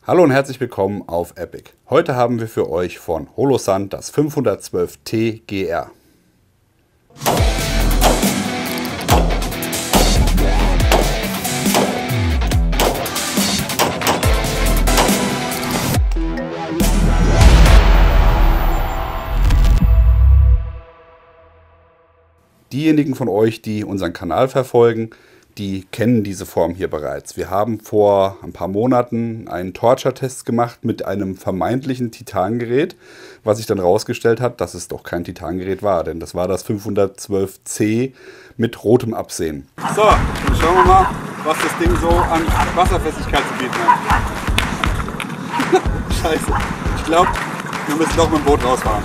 Hallo und herzlich willkommen auf Epic. Heute haben wir für euch von Holosun das 512T GR. Diejenigen von euch, die unseren Kanal verfolgen, die kennen diese Form hier bereits. Wir haben vor ein paar Monaten einen Torture-Test gemacht mit einem vermeintlichen Titangerät, was sich dann herausgestellt hat, dass es doch kein Titangerät war, denn das war das 512C mit rotem Absehen. So, dann schauen wir mal, was das Ding so an Wasserfestigkeit zu bieten hat. Scheiße, ich glaube, wir müssen doch mit dem Boot rausfahren.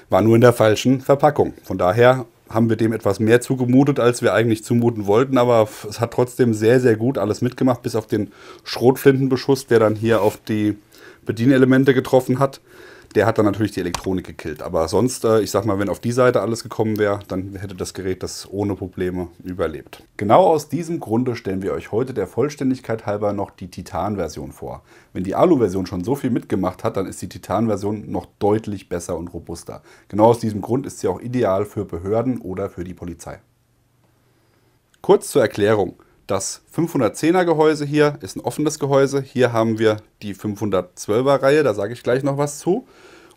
War nur in der falschen Verpackung. Von daher haben wir dem etwas mehr zugemutet, als wir eigentlich zumuten wollten. Aber es hat trotzdem sehr, sehr gut alles mitgemacht, bis auf den Schrotflintenbeschuss, der dann hier auf die Bedienelemente getroffen hat. Der hat dann natürlich die Elektronik gekillt. Aber sonst, ich sag mal, wenn auf die Seite alles gekommen wäre, dann hätte das Gerät das ohne Probleme überlebt. Genau aus diesem Grunde stellen wir euch heute der Vollständigkeit halber noch die Titan-Version vor. Wenn die Alu-Version schon so viel mitgemacht hat, dann ist die Titan-Version noch deutlich besser und robuster. Genau aus diesem Grund ist sie auch ideal für Behörden oder für die Polizei. Kurz zur Erklärung. Das 510er Gehäuse hier ist ein offenes Gehäuse. Hier haben wir die 512er Reihe, da sage ich gleich noch was zu.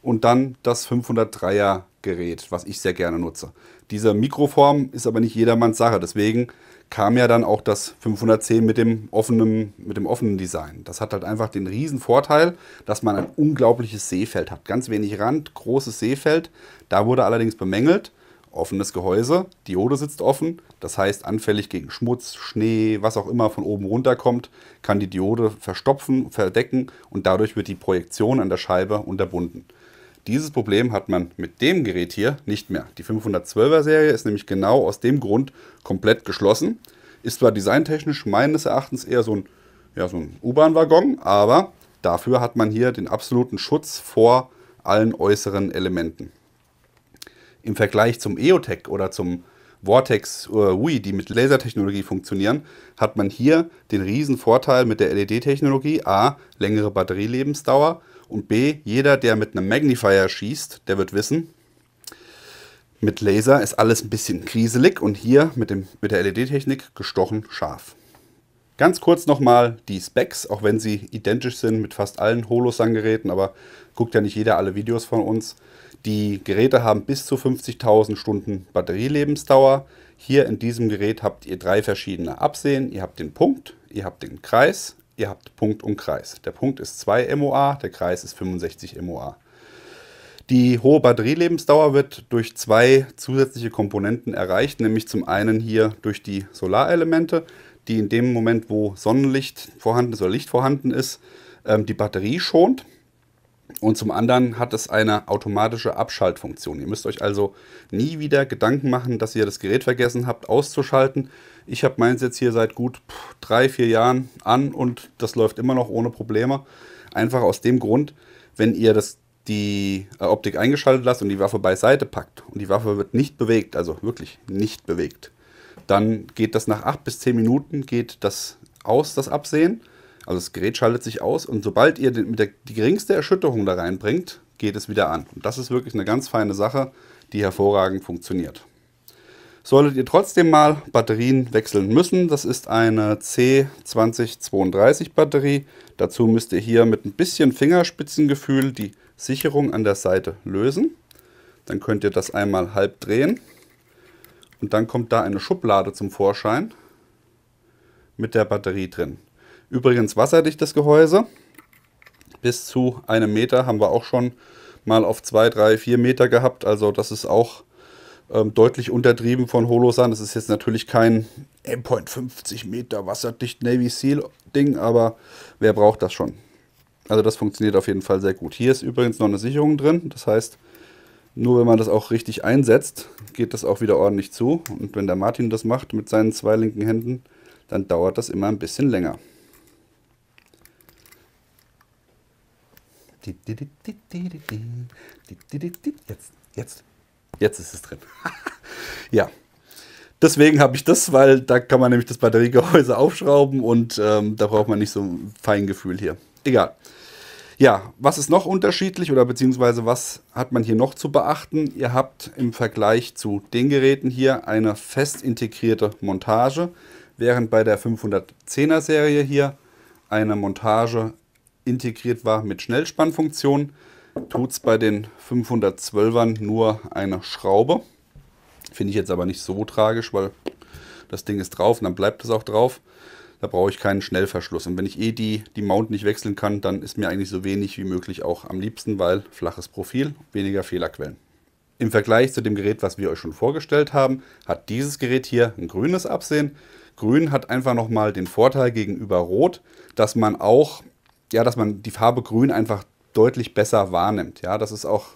Und dann das 503er Gerät, was ich sehr gerne nutze. Diese Mikroform ist aber nicht jedermanns Sache. Deswegen kam ja dann auch das 510 mit dem offenen Design. Das hat halt einfach den riesen Vorteil, dass man ein unglaubliches Sehfeld hat. Ganz wenig Rand, großes Sehfeld. Da wurde allerdings bemängelt. Offenes Gehäuse, Diode sitzt offen, das heißt anfällig gegen Schmutz, Schnee, was auch immer von oben runter kommt, kann die Diode verstopfen, verdecken und dadurch wird die Projektion an der Scheibe unterbunden. Dieses Problem hat man mit dem Gerät hier nicht mehr. Die 512er Serie ist nämlich genau aus dem Grund komplett geschlossen. Ist zwar designtechnisch meines Erachtens eher so ein U-Bahn-Waggon, aber dafür hat man hier den absoluten Schutz vor allen äußeren Elementen. Im Vergleich zum EOTech oder zum Vortex UI, die mit Lasertechnologie funktionieren, hat man hier den riesen Vorteil mit der LED-Technologie. A, längere Batterielebensdauer und B, jeder, der mit einem Magnifier schießt, der wird wissen, mit Laser ist alles ein bisschen kriselig und hier mit der LED-Technik gestochen scharf. Ganz kurz nochmal die Specs, auch wenn sie identisch sind mit fast allen Holosun-Geräten, aber guckt ja nicht jeder alle Videos von uns. Die Geräte haben bis zu 50.000 Stunden Batterielebensdauer. Hier in diesem Gerät habt ihr 3 verschiedene Absehen. Ihr habt den Punkt, ihr habt den Kreis, ihr habt Punkt und Kreis. Der Punkt ist 2 MOA, der Kreis ist 65 MOA. Die hohe Batterielebensdauer wird durch 2 zusätzliche Komponenten erreicht, nämlich zum einen hier durch die Solarelemente, die in dem Moment, wo Sonnenlicht vorhanden ist oder Licht vorhanden ist, die Batterie schont. Und zum anderen hat es eine automatische Abschaltfunktion. Ihr müsst euch also nie wieder Gedanken machen, dass ihr das Gerät vergessen habt auszuschalten. Ich habe meins jetzt hier seit gut 3-4 Jahren an und das läuft immer noch ohne Probleme. Einfach aus dem Grund, wenn ihr die Optik eingeschaltet lasst und die Waffe beiseite packt und die Waffe wird nicht bewegt, also wirklich nicht bewegt, dann geht das nach 8 bis 10 Minuten geht das aus, das Absehen. Also das Gerät schaltet sich aus und sobald ihr die geringste Erschütterung da reinbringt, geht es wieder an. Und das ist wirklich eine ganz feine Sache, die hervorragend funktioniert. Solltet ihr trotzdem mal Batterien wechseln müssen, das ist eine C2032 Batterie. Dazu müsst ihr hier mit ein bisschen Fingerspitzengefühl die Sicherung an der Seite lösen. Dann könnt ihr das einmal halb drehen und dann kommt da eine Schublade zum Vorschein mit der Batterie drin. Übrigens wasserdichtes Gehäuse. Bis zu 1 Meter haben wir auch schon mal auf 2, 3, 4 Meter gehabt. Also das ist auch deutlich untertrieben von Holosun. Das ist jetzt natürlich kein 1,50 Meter wasserdicht Navy Seal Ding, aber wer braucht das schon? Also das funktioniert auf jeden Fall sehr gut. Hier ist übrigens noch eine Sicherung drin. Das heißt, nur wenn man das auch richtig einsetzt, geht das auch wieder ordentlich zu. Und wenn der Martin das macht mit seinen 2 linken Händen, dann dauert das immer ein bisschen länger. Jetzt ist es drin. Ja, deswegen habe ich das, weil da kann man nämlich das Batteriegehäuse aufschrauben und da braucht man nicht so ein Feingefühl hier. Egal. Ja, was ist noch unterschiedlich oder beziehungsweise was hat man hier noch zu beachten? Ihr habt im Vergleich zu den Geräten hier eine fest integrierte Montage, während bei der 510er Serie hier eine Montage integriert war mit Schnellspannfunktion. Tut es bei den 512ern nur eine Schraube. Finde ich jetzt aber nicht so tragisch, weil das Ding ist drauf und dann bleibt es auch drauf. Da brauche ich keinen Schnellverschluss. Und wenn ich die Mount nicht wechseln kann, dann ist mir eigentlich so wenig wie möglich auch am liebsten, weil flaches Profil, weniger Fehlerquellen. Im Vergleich zu dem Gerät, was wir euch schon vorgestellt haben, hat dieses Gerät hier ein grünes Absehen. Grün hat einfach nochmal den Vorteil gegenüber Rot, dass man die Farbe Grün einfach deutlich besser wahrnimmt. Ja, das ist auch,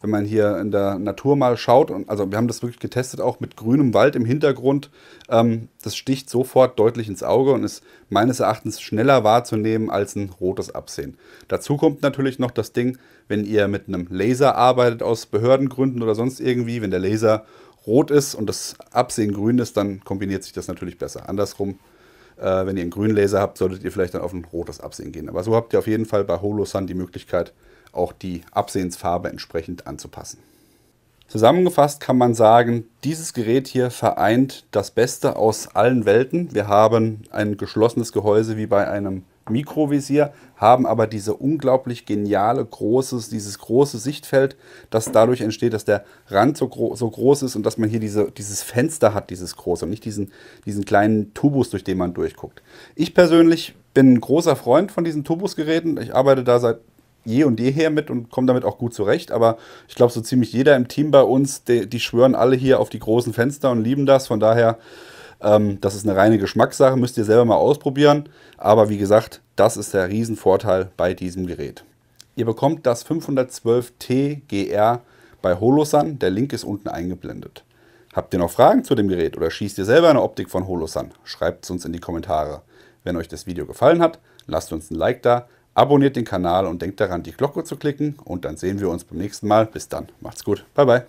wenn man hier in der Natur mal schaut, also wir haben das wirklich getestet, auch mit grünem Wald im Hintergrund, das sticht sofort deutlich ins Auge und ist meines Erachtens schneller wahrzunehmen als ein rotes Absehen. Dazu kommt natürlich noch das Ding, wenn ihr mit einem Laser arbeitet aus Behördengründen oder sonst irgendwie, wenn der Laser rot ist und das Absehen grün ist, dann kombiniert sich das natürlich besser. Andersrum, wenn ihr einen grünen Laser habt, solltet ihr vielleicht dann auf ein rotes Absehen gehen. Aber so habt ihr auf jeden Fall bei Holosun die Möglichkeit, auch die Absehensfarbe entsprechend anzupassen. Zusammengefasst kann man sagen, dieses Gerät hier vereint das Beste aus allen Welten. Wir haben ein geschlossenes Gehäuse wie bei einem Mikrovisier, haben aber diese unglaublich geniale dieses große Sichtfeld, das dadurch entsteht, dass der Rand so groß ist und dass man hier dieses Fenster hat, dieses große, und nicht diesen kleinen Tubus, durch den man durchguckt. Ich persönlich bin ein großer Freund von diesen Tubusgeräten. Ich arbeite da seit je und jeher mit und komme damit auch gut zurecht, aber ich glaube, so ziemlich jeder im Team bei uns, die schwören alle hier auf die großen Fenster und lieben das. Von daher, das ist eine reine Geschmackssache, müsst ihr selber mal ausprobieren. Aber wie gesagt, das ist der Riesenvorteil bei diesem Gerät. Ihr bekommt das 512T GR bei Holosun, der Link ist unten eingeblendet. Habt ihr noch Fragen zu dem Gerät oder schießt ihr selber eine Optik von Holosun? Schreibt es uns in die Kommentare. Wenn euch das Video gefallen hat, lasst uns ein Like da, abonniert den Kanal und denkt daran, die Glocke zu klicken und dann sehen wir uns beim nächsten Mal. Bis dann, macht's gut, bye bye.